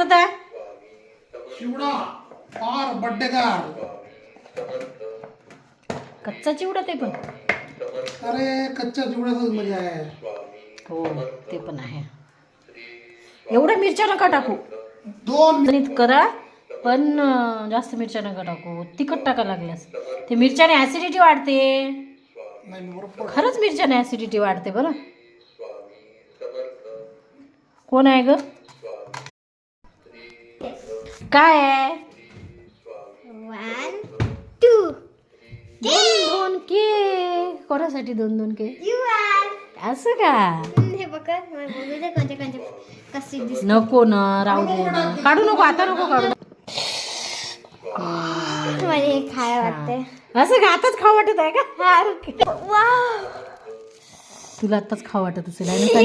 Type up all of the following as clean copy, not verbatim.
हातात आहे? चिवडा पार बड्डेकार. कच्चा चिवडा ते पण. अरे कच्च्या चिवड्यातच मजा आहे. हो ते पण आहे. एवढ्या मिरच्या नका टाकू. 2 नीट करा पण जास्त मिरच्या नका टाकू. तिखट टाका लागल्यास ते मिरच्याने ऍसिडिटी वाढते. नाही बरोबर. खरंच मिरच्याने ऍसिडिटी वाढते बरं. कोण आहे ग? काय आहे? 1 2 दोन के. कोणासाठी 2 के? You are. असं का? हे बघा मला बोलू दे कोणते कोणते कसे दिसत. नको ना, राहू दे ना. काढू नको आता, नको काढू. मला हे खायला वाटतंय. असं का? आताच खाऊ वाटत आहे का? वाव. तुला आताच खाऊ वाटत असेल आहे ना काय?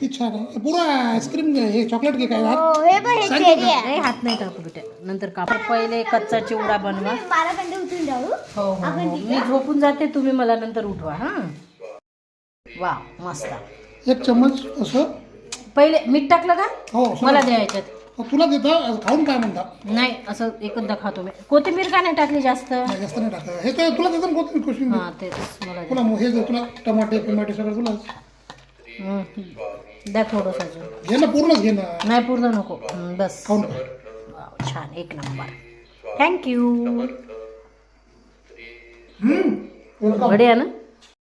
किती छान आहे. पुरा आईस्क्रीम हे चॉकलेट केक आहे. हो हे बघ हे चेरी आहे. नाही, हात नाही टाकू बेटा. नंतर कापू. पहिले कच्चा चिवडा बनवा. मला कंटे उठून जाऊ. हो हो हो. मी झोपून जाते, तुम्ही मला नंतर उठवा. हा वा मस्त. 1 चम्मच असं. पहिले मीठ टाकलं का? हो मला द्यायच्यात. तुला देता खाऊन काय म्हणता. नाही असं एकदा खातो मी. कोथिंबीर का नाही टाकली जास्त? नाही, जास्त नाही टाका. हे तर तुला देतात कोणती क्वेश्चन. हा तेच मला द्या. तुला हे दे, तुला टमाटे पिमाटे सगळं तुलाच. द्या थोडंसं अजून. घे ना पूर्णच घे ना. नाही पूर्ण नको. बस. खाऊन वाव, छान. 1 नंबर. थँक्यू. वेलकम. बढिया ना.